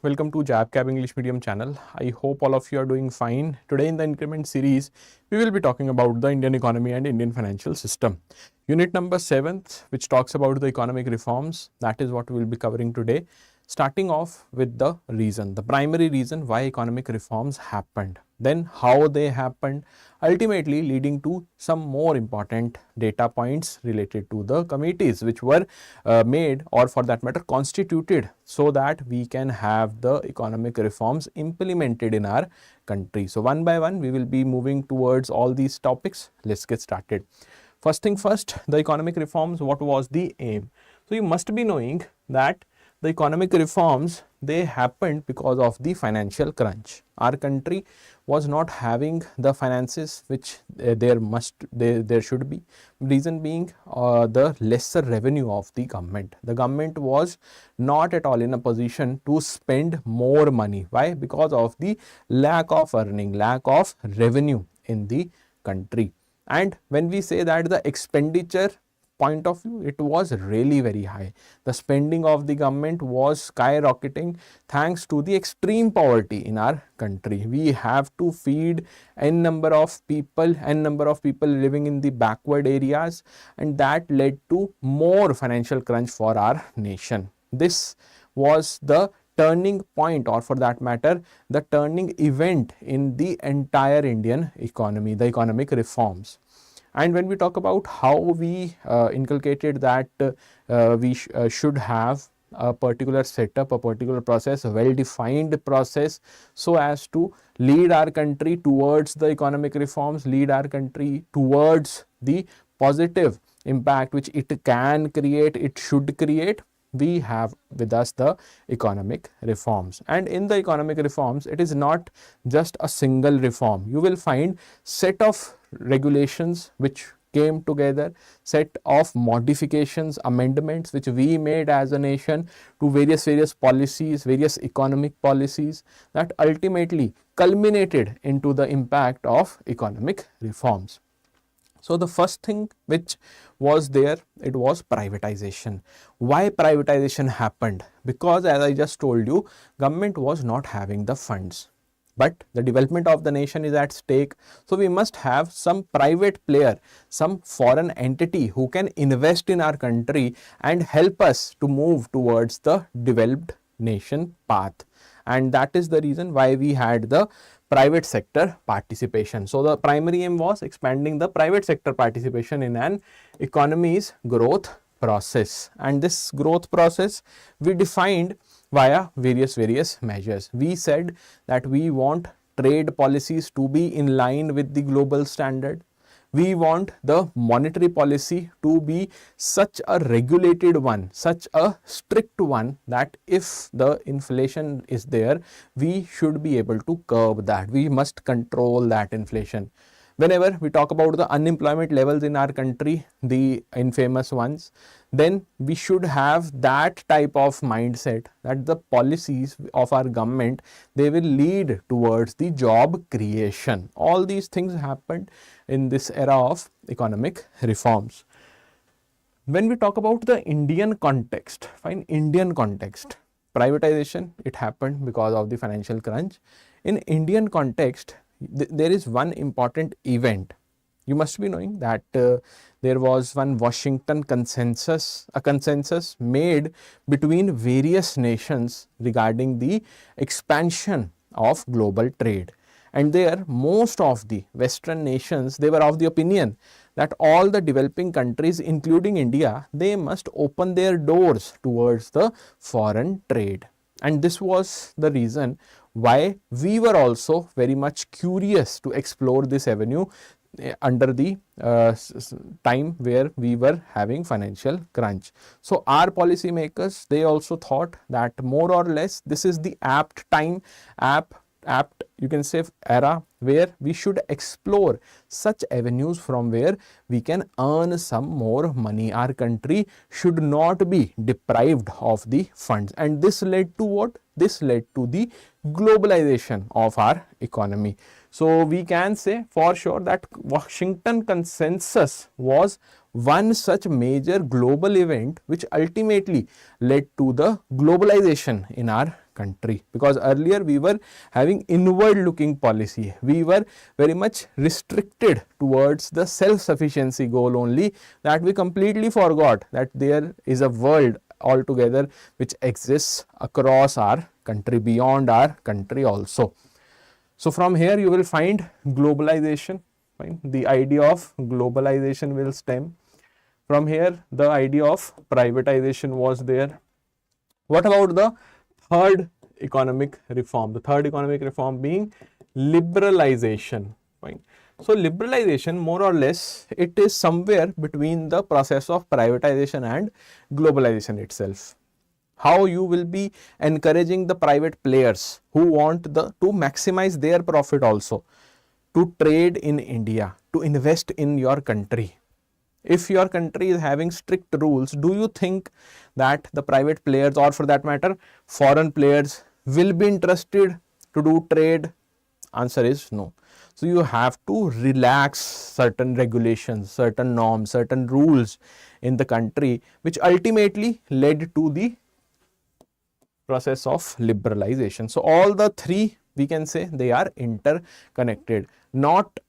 welcome to JAIIB English Medium channel. I hope all of you are doing fine. Today in the increment series, we will be talking about the Indian economy and Indian financial system. Unit number 7th, which talks about the economic reforms, that is what we will be covering today. Starting off with the reason, the primary reason why economic reforms happened, then how they happened, ultimately leading to some more important data points related to the committees which were made, or for that matter constituted, so that we can have the economic reforms implemented in our country. So one by one we will be moving towards all these topics. Let's get started. First thing first, the economic reforms, what was the aim? So you must be knowing that the economic reforms, they happened because of the financial crunch. Our country was not having the finances which there should be. Reason being the lesser revenue of the government. The government was not at all in a position to spend more money. Why? Because of the lack of earning, lack of revenue in the country. And when we say that the expenditure point of view, it was really very high. The spending of the government was skyrocketing thanks to the extreme poverty in our country. We have to feed n number of people living in the backward areas, and that led to more financial crunch for our nation. This was the turning point, or for that matter the turning event in the entire Indian economy, the economic reforms. And when we talk about how we inculcated that we should have a particular setup, a particular process, a well-defined process, so as to lead our country towards the economic reforms, lead our country towards the positive impact which it can create, it should create, we have with us the economic reforms. And in the economic reforms, it is not just a single reform. You will find set of regulations which came together, set of modifications, amendments which we made as a nation to various policies, various economic policies, that ultimately culminated into the impact of economic reforms. So the first thing which was there, it was privatization. Why privatization happened? Because as I just told you, government was not having the funds, but the development of the nation is at stake. So we must have some private player, some foreign entity who can invest in our country and help us to move towards the developed nation path. And that is the reason why we had the private sector participation. So the primary aim was expanding the private sector participation in an economy's growth process. And this growth process we defined via various measures. We said that we want trade policies to be in line with the global standard. We want the monetary policy to be such a regulated one, such a strict one, that if the inflation is there, we should be able to curb that. We must control that inflation. Whenever we talk about the unemployment levels in our country, the infamous ones, then we should have that type of mindset that the policies of our government, they will lead towards the job creation. All these things happened in this era of economic reforms. When we talk about the Indian context, fine, Indian context, privatization, it happened because of the financial crunch. In Indian context, there is one important event. You must be knowing that there was one Washington consensus, a consensus made between various nations regarding the expansion of global trade. And there, most of the Western nations, they were of the opinion that all the developing countries, including India, they must open their doors towards the foreign trade. And this was the reason why we were also very much curious to explore this avenue under the time where we were having financial crunch. So our policy makers, they also thought that more or less this is the apt time, apt you can say era, where we should explore such avenues from where we can earn some more money. Our country should not be deprived of the funds. And this led to what? This led to the globalization of our economy. So we can say for sure that Washington consensus was one such major global event which ultimately led to the globalization in our country, because earlier we were having inward looking policy. We were very much restricted towards the self-sufficiency goal only, that we completely forgot that there is a world altogether which exists across our country, beyond our country also. So from here you will find globalization, fine. The idea of globalization will stem. From here the idea of privatization was there. What about the third economic reform? The third economic reform being liberalization, fine. So liberalization, more or less, it is somewhere between the process of privatization and globalization itself. How you will be encouraging the private players who want to maximize their profit also, to trade in India, to invest in your country. If your country is having strict rules, do you think that the private players, or for that matter foreign players, will be interested to do trade? Answer is no. So you have to relax certain regulations, certain norms, certain rules in the country, which ultimately led to the process of liberalization. So all the three, we can say they are interconnected, not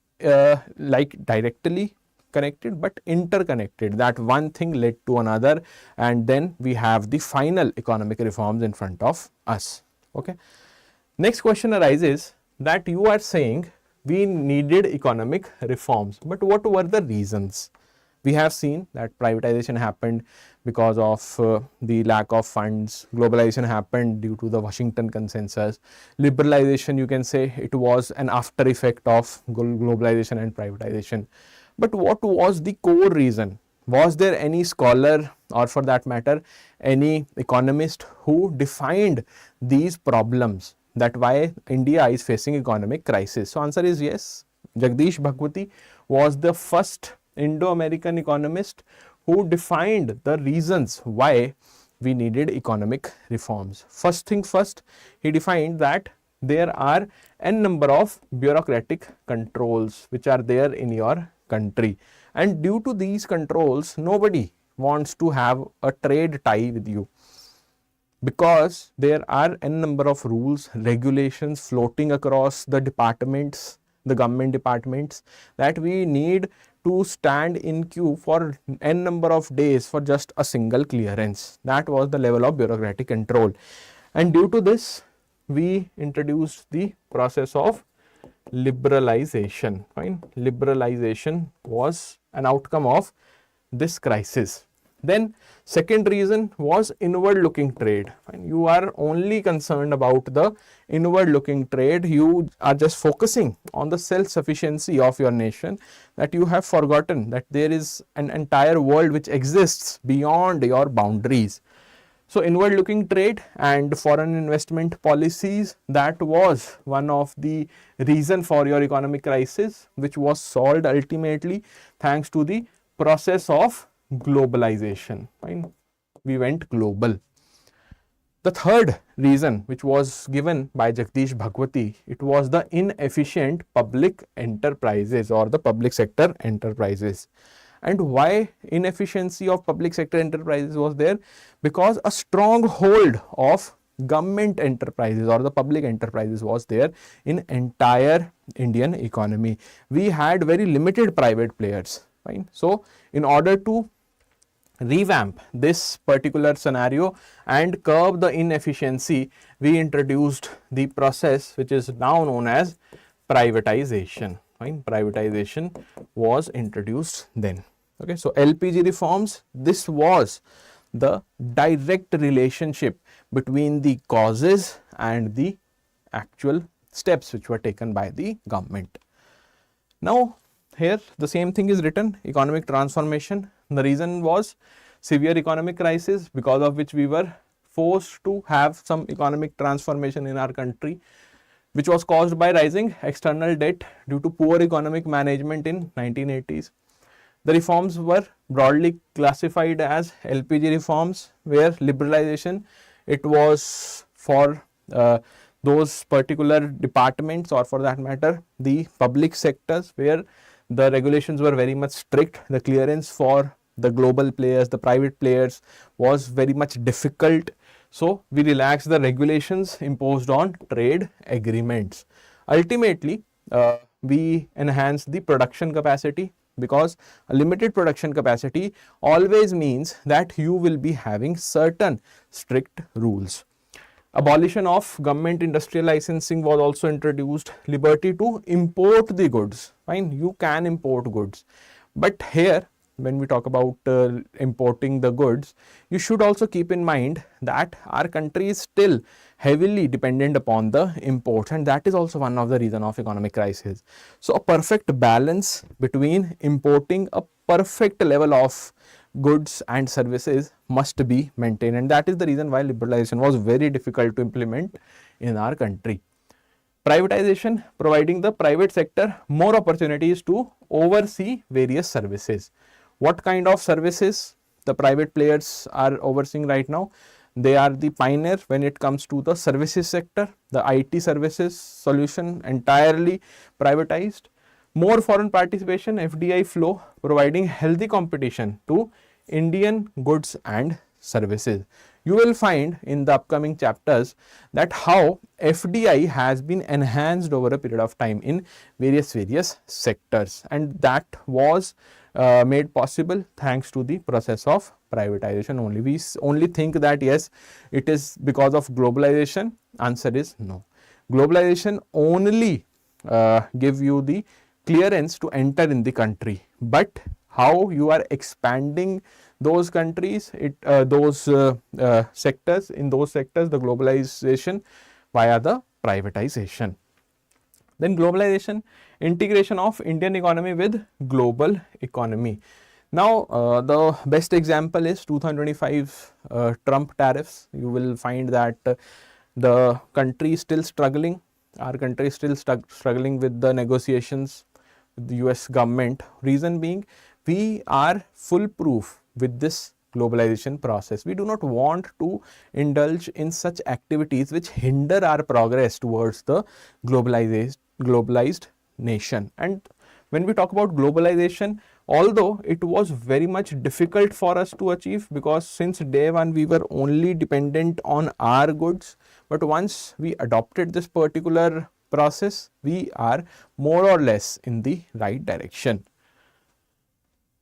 like directly connected, but interconnected, that one thing led to another, and then we have the final economic reforms in front of us. Okay. Next question arises that you are saying we needed economic reforms, but what were the reasons? We have seen that privatization happened because of the lack of funds. Globalization happened due to the Washington Consensus. Liberalization, you can say it was an after effect of globalization and privatization. But what was the core reason? Was there any scholar, or for that matter any economist, who defined these problems, that why India is facing economic crisis? So answer is yes. Jagdish Bhagwati was the first Indo-American economist who defined the reasons why we needed economic reforms. First thing first, he defined that there are n number of bureaucratic controls which are there in your country, and due to these controls nobody wants to have a trade tie with you, because there are n number of rules, regulations floating across the departments, the government departments, that we need to stand in queue for n number of days for just a single clearance. That was the level of bureaucratic control, and due to this we introduced the process of liberalization. Fine. Liberalization was an outcome of this crisis. Then second reason was inward looking trade. Fine. You are only concerned about the inward looking trade. You are just focusing on the self sufficiency of your nation, that you have forgotten that there is an entire world which exists beyond your boundaries. So inward looking trade and foreign investment policies, that was one of the reason for your economic crisis, which was solved ultimately thanks to the process of globalization. Fine. We went global. The third reason, which was given by Jagdish Bhagwati, it was the inefficient public enterprises, or the public sector enterprises. And why inefficiency of public sector enterprises was there? Because a strong hold of government enterprises or the public enterprises was there in entire Indian economy. We had very limited private players. Fine. So in order to revamp this particular scenario and curb the inefficiency, we introduced the process which is now known as privatization. Fine. Privatization was introduced then. Okay, so LPG reforms, this was the direct relationship between the causes and the actual steps which were taken by the government. Now here the same thing is written, economic transformation. The reason was severe economic crisis, because of which we were forced to have some economic transformation in our country, which was caused by rising external debt due to poor economic management in 1980s. The reforms were broadly classified as LPG reforms, where liberalization, it was for those particular departments, or for that matter the public sectors, where the regulations were very much strict. The clearance for the global players, the private players, was very much difficult. So we relax the regulations imposed on trade agreements. Ultimately, we enhance the production capacity, because a limited production capacity always means that you will be having certain strict rules. Abolition of government industrial licensing was also introduced. Liberty to import the goods. Fine, you can import goods. But here, when we talk about importing the goods, you should also keep in mind that our country is still heavily dependent upon the imports, and that is also one of the reason of economic crisis. So a perfect balance between importing a perfect level of goods and services must be maintained, and that is the reason why liberalization was very difficult to implement in our country. Privatization, providing the private sector more opportunities to oversee various services. What kind of services the private players are overseeing right now? They are the pioneer when it comes to the services sector. The IT services solution entirely privatized. More foreign participation, FDI flow, providing healthy competition to Indian goods and services. You will find in the upcoming chapters that how FDI has been enhanced over a period of time in various sectors, and that was made possible thanks to the process of privatization only. We only think that yes, it is because of globalization. Answer is no. Globalization only give you the clearance to enter in the country, but how you are expanding those countries, sectors, in those sectors, the globalization via the privatization. Then globalization, integration of Indian economy with global economy. Now, the best example is 2025 Trump tariffs. You will find that the country is still struggling. Our country is still struggling with the negotiations with the US government. Reason being, we are foolproof with this globalization process. We do not want to indulge in such activities which hinder our progress towards the globalized nation. And when we talk about globalization, although it was very much difficult for us to achieve, because since day one we were only dependent on our goods, but once we adopted this particular process, we are more or less in the right direction.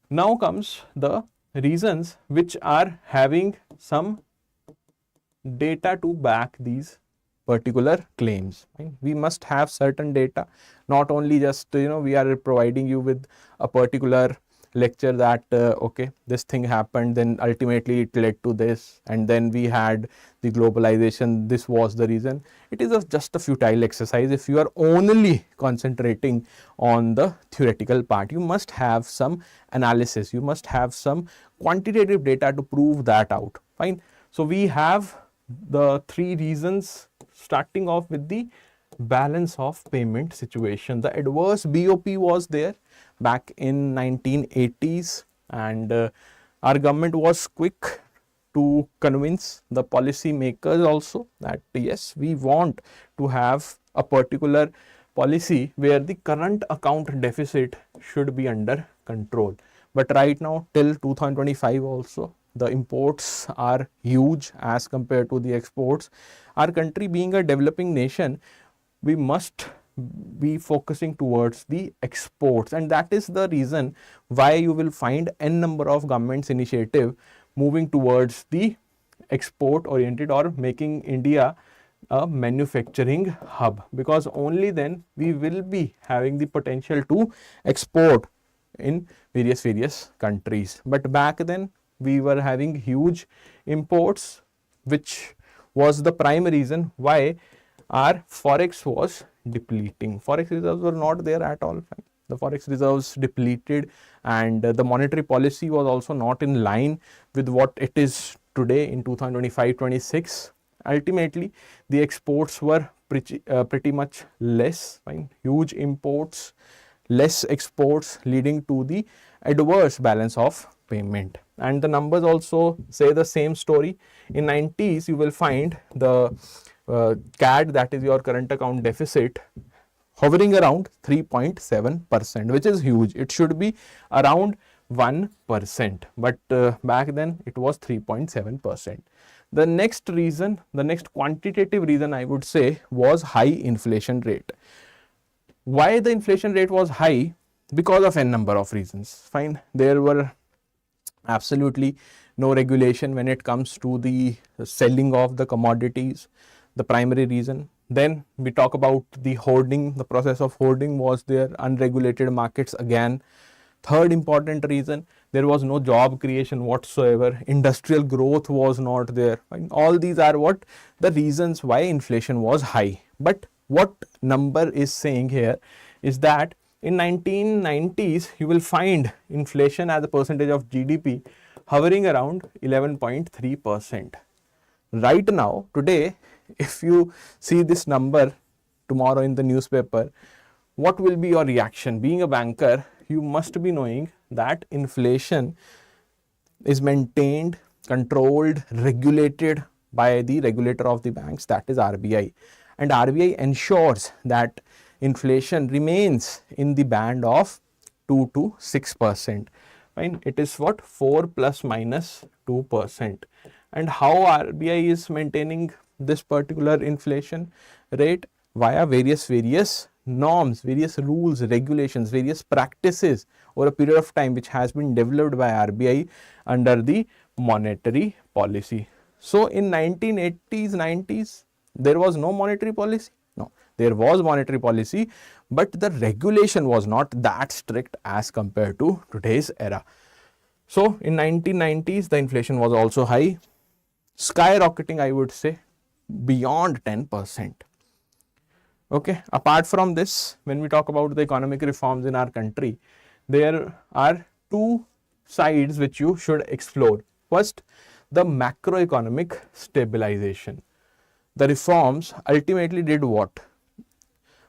Now comes the reasons which are having some data to back these particular claims. We must have certain data, not only just we are providing you with a particular lecture that okay, this thing happened, then ultimately it led to this, and then we had the globalization, this was the reason. It is just a futile exercise if you are only concentrating on the theoretical part. You must have some analysis, you must have some quantitative data to prove that out. Fine. So we have the three reasons, starting off with the balance of payment situation. The adverse BOP was there back in 1980s, and our government was quick to convince the policy makers also that yes, we want to have a particular policy where the current account deficit should be under control. But right now till 2025 also, the imports are huge as compared to the exports. Our country being a developing nation, we must be focusing towards the exports, and that is the reason why you will find n number of government's initiative moving towards the export oriented or making India a manufacturing hub, because only then we will be having the potential to export in various countries. But back then we were having huge imports, which was the prime reason why our forex was depleting. Forex reserves were not there at all. The forex reserves depleted, and the monetary policy was also not in line with what it is today in 2025-26. Ultimately, the exports were pretty much less. Huge imports, less exports, leading to the adverse balance of payment. And the numbers also say the same story. In 90s, you will find the CAD, that is your current account deficit, hovering around 3.7%, which is huge. It should be around 1%, but back then it was 3.7%. The next reason, the next quantitative reason I would say was high inflation rate. Why the inflation rate was high? Because of n number of reasons. Fine, there were absolutely no regulation when it comes to the selling of the commodities, the primary reason. Then we talk about the hoarding, the process of hoarding was there, unregulated markets again. Third important reason, there was no job creation whatsoever, industrial growth was not there. Fine. All these are what the reasons why inflation was high. But what number is saying here is that in 1990s you will find inflation as a percentage of GDP hovering around 11.3%. Right now, today, if you see this number tomorrow in the newspaper, what will be your reaction? Being a banker, you must be knowing that inflation is maintained, controlled, regulated by the regulator of the banks, that is RBI. And RBI ensures that inflation remains in the band of 2 to 6%. Fine, it is what 4 plus minus 2%. And how RBI is maintaining this particular inflation rate? Via various norms, various rules, regulations, various practices over a period of time which has been developed by RBI under the monetary policy. So in 1980s, 90s, there was no monetary policy? No, there was monetary policy, but the regulation was not that strict as compared to today's era. So in 1990s, the inflation was also high, skyrocketing, I would say, beyond 10%. Okay, apart from this, when we talk about the economic reforms in our country, there are two sides which you should explore. First, the macroeconomic stabilization. The reforms ultimately did what?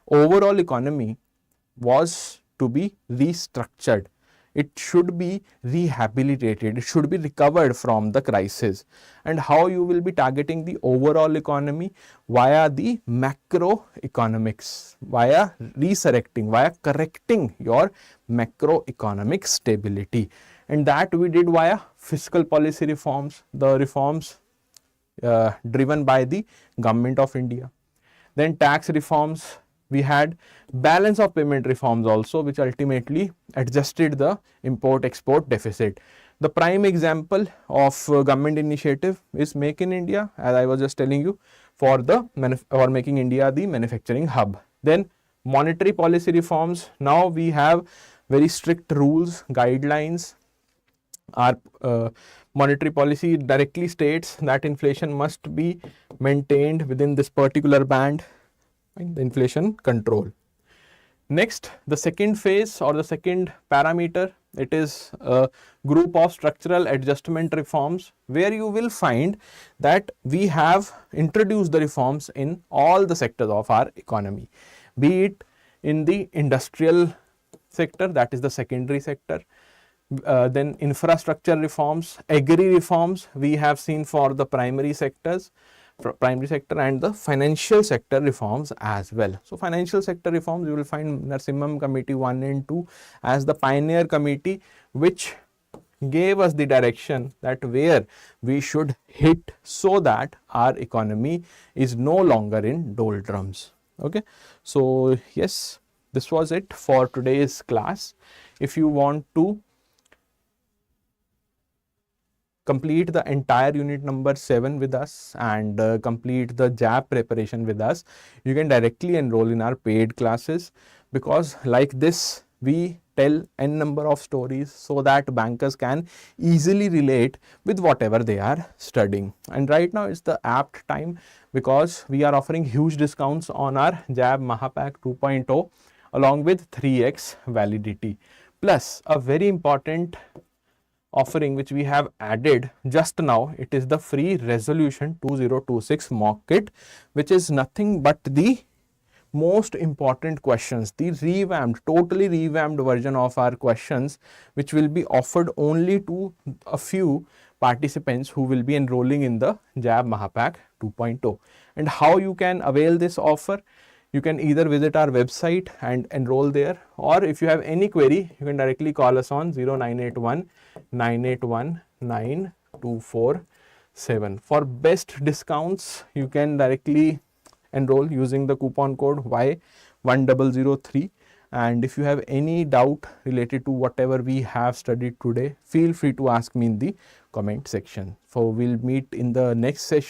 Overall economy was to be restructured. It should be rehabilitated. It should be recovered from the crisis. And how you will be targeting the overall economy? Via the macroeconomics, via resurrecting, via correcting your macroeconomic stability. And that we did via fiscal policy reforms, the reforms driven by the government of India. Then tax reforms, we had balance of payment reforms also, which ultimately adjusted the import-export deficit. The prime example of government initiative is Make in India, as I was just telling you, for making India the manufacturing hub. Then monetary policy reforms. Now we have very strict rules, guidelines. Our monetary policy directly states that inflation must be maintained within this particular band, the inflation control. Next, the second phase or the second parameter, it is a group of structural adjustment reforms, where you will find that we have introduced the reforms in all the sectors of our economy, be it in the industrial sector, that is the secondary sector, then infrastructure reforms, agri reforms we have seen for the primary sectors, and the financial sector reforms as well. So financial sector reforms, you will find Narsimham Committee 1 and 2 as the pioneer committee, which gave us the direction that where we should hit so that our economy is no longer in doldrums. Okay, so yes, this was it for today's class. If you want to complete the entire unit number 7 with us and complete the JAIIB preparation with us, you can directly enroll in our paid classes, because like this we tell n number of stories so that bankers can easily relate with whatever they are studying. And right now it's the apt time, because we are offering huge discounts on our JAIIB Mahapack 2.0 along with 3x validity, plus a very important offering which we have added just now. It is the free resolution 2026 mock kit, which is nothing but the most important questions, the totally revamped version of our questions, which will be offered only to a few participants who will be enrolling in the JAIIB Mahapack 2.0. And how you can avail this offer? You can either visit our website and enroll there, or if you have any query, you can directly call us on 0981 981 924 7. For best discounts, you can directly enroll using the coupon code Y1003. And if you have any doubt related to whatever we have studied today, feel free to ask me in the comment section. So we'll meet in the next session.